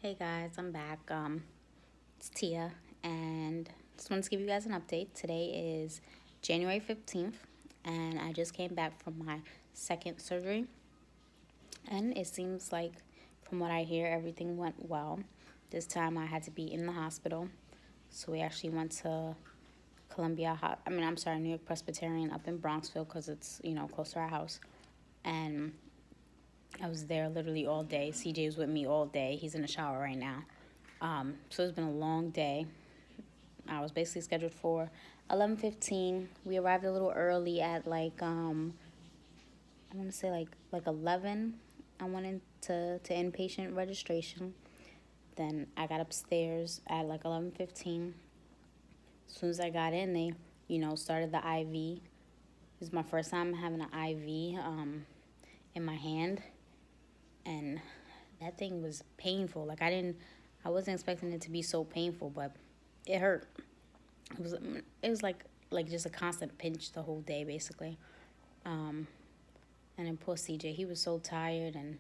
Hey guys, I'm back. It's Tia, and just wanted to give you guys an update. Today is January 15th, and I just came back from my second surgery, and it seems like, from what I hear, everything went well. This time I had to be in the hospital, so we actually went to New York Presbyterian up in Bronxville because it's, close to our house, and I was there literally all day. CJ was with me all day. He's in the shower right now. So it's been a long day. I was basically scheduled for 11:15. We arrived a little early at I want to say like 11. I went into inpatient registration. Then I got upstairs at like 11:15. As soon as I got in, they started the IV. This is my first time having an IV in my hand, and that thing was painful. I wasn't expecting it to be so painful, but it hurt. It was like just a constant pinch the whole day basically. And then poor CJ, he was so tired, and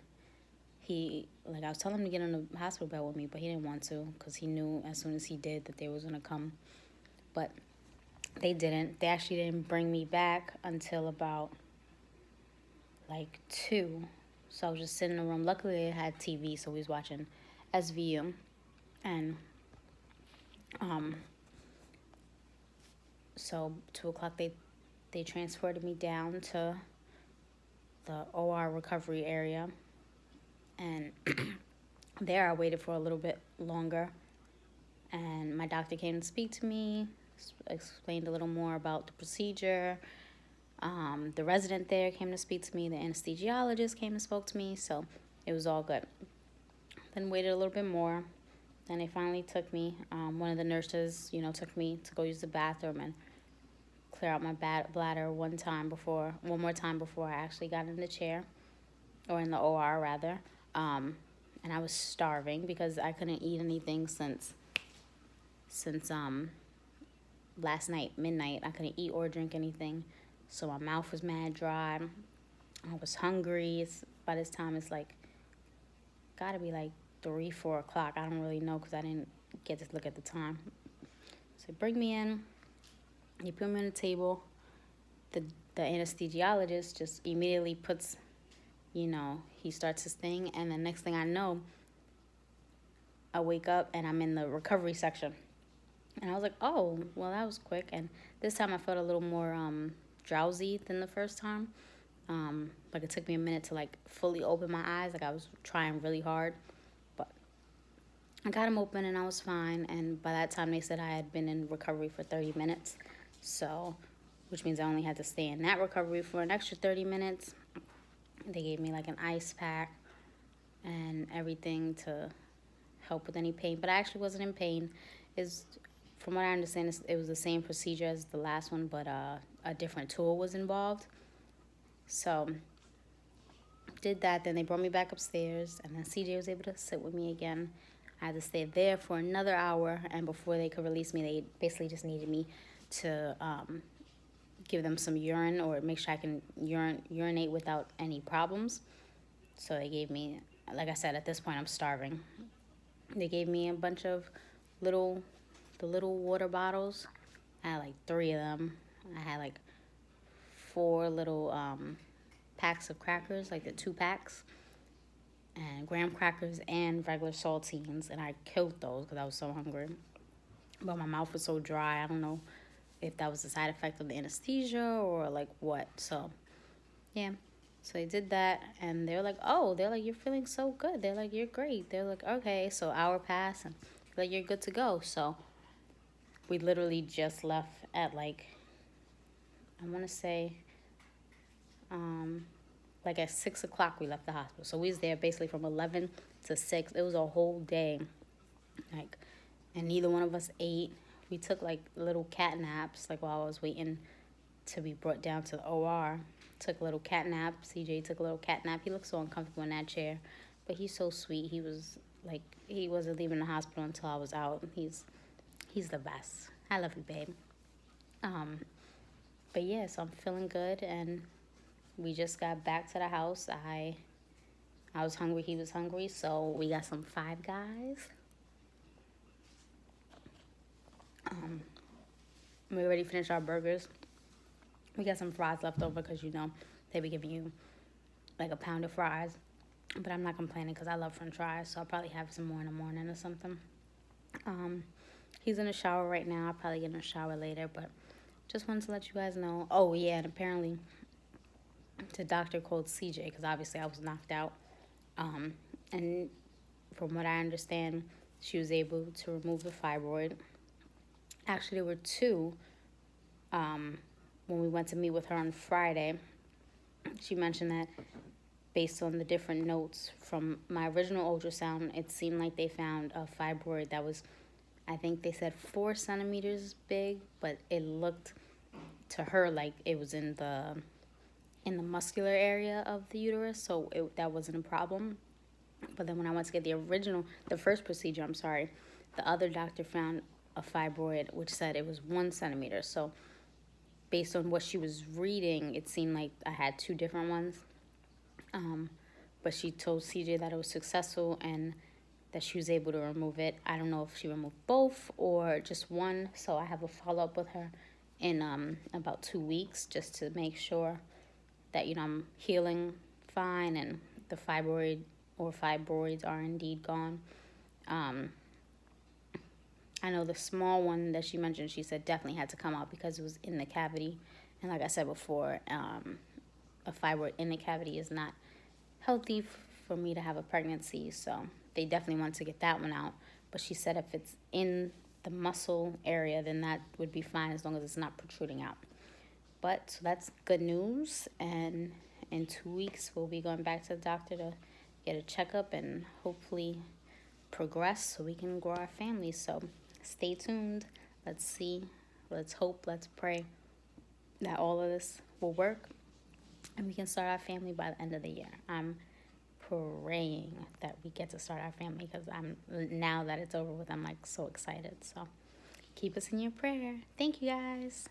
I was telling him to get on the hospital bed with me, but he didn't want to because he knew as soon as he did that they was gonna come, but they didn't. They actually didn't bring me back until about like 2. So I was just sitting in the room. Luckily, they had TV, so we was watching SVU, and um, so 2 o'clock they transported me down to the OR recovery area, and there I waited for a little bit longer, and my doctor came to speak to me, explained a little more about the procedure. The resident there came to speak to me. The anesthesiologist came and spoke to me, so it was all good. Then waited a little bit more. Then they finally took me. One of the nurses, took me to go use the bathroom and clear out my bladder one more time before I actually got in the chair, or in the OR rather. And I was starving because I couldn't eat anything since last night, midnight. I couldn't eat or drink anything, so my mouth was mad dry. I was hungry. By this time, it's like gotta be like 3, 4 o'clock. I don't really know because I didn't get to look at the time. So bring me in. You put me on the table. The anesthesiologist just immediately puts, he starts his thing, and the next thing I know, I wake up and I'm in the recovery section. And I was like, oh, well, that was quick. And this time I felt a little more drowsy than the first time. Like it took me a minute to like fully open my eyes. Like I was trying really hard, but I got them open and I was fine. And by that time they said I had been in recovery for 30 minutes. So, which means I only had to stay in that recovery for an extra 30 minutes. They gave me like an ice pack and everything to help with any pain, but I actually wasn't in pain. From what I understand, it was the same procedure as the last one, but a different tool was involved. So did that. Then they brought me back upstairs, and then CJ was able to sit with me again. I had to stay there for another hour, and before they could release me, they basically just needed me to give them some urine or make sure I can urinate without any problems. So they gave me, like I said, at this point I'm starving. They gave me a bunch of the little water bottles. I had like 3 of them. I had like 4 little packs of crackers, like the 2 packs, and graham crackers and regular saltines, and I killed those because I was so hungry. But my mouth was so dry. I don't know if that was a side effect of the anesthesia or like what. So yeah. So they did that, and they're like, you're feeling so good. They're like, you're great. They're like, okay. So hour passed, and like, you're good to go. So we literally just left at like, I want to say, like at 6 o'clock we left the hospital. So we was there basically from 11 to 6. It was a whole day, like, and neither one of us ate. We took like little cat naps, like while I was waiting to be brought down to the OR. Took a little cat nap. CJ took a little cat nap. He looked so uncomfortable in that chair, but he's so sweet. He wasn't leaving the hospital until I was out. He's the best. I love you, babe. But yeah, so I'm feeling good, and we just got back to the house. I I was hungry, he was hungry, so we got some Five Guys. We already finished our burgers. We got some fries left over because, you know, they be giving you like a pound of fries. But I'm not complaining because I love french fries, so I'll probably have some more in the morning or something. He's in the shower right now. I'll probably get in the shower later, but just wanted to let you guys know. Oh, yeah, and apparently the doctor called CJ because obviously I was knocked out. And from what I understand, she was able to remove the fibroid. Actually, there were two. When we went to meet with her on Friday, she mentioned that based on the different notes from my original ultrasound, it seemed like they found a fibroid that was, I think they said 4 centimeters big, but it looked to her like it was in the muscular area of the uterus, so that wasn't a problem. But then when I went to get the first procedure, the other doctor found a fibroid which said it was 1 centimeter. So based on what she was reading, it seemed like I had 2 different ones. But she told CJ that it was successful and that she was able to remove it. I don't know if she removed both or just one, so I have a follow-up with her in about 2 weeks just to make sure that, you know, I'm healing fine and the fibroid or fibroids are indeed gone. I know the small one that she mentioned, she said definitely had to come out because it was in the cavity. And like I said before, a fibroid in the cavity is not healthy for me to have a pregnancy. So they definitely want to get that one out. But she said if it's in the muscle area, then that would be fine as long as it's not protruding out. But so that's good news. And in 2 weeks, we'll be going back to the doctor to get a checkup and hopefully progress so we can grow our family. So stay tuned. Let's see. Let's hope. Let's pray that all of this will work and we can start our family by the end of the year. I'm praying that we get to start our family because now that it's over with, I'm like so excited. So keep us in your prayer. Thank you guys.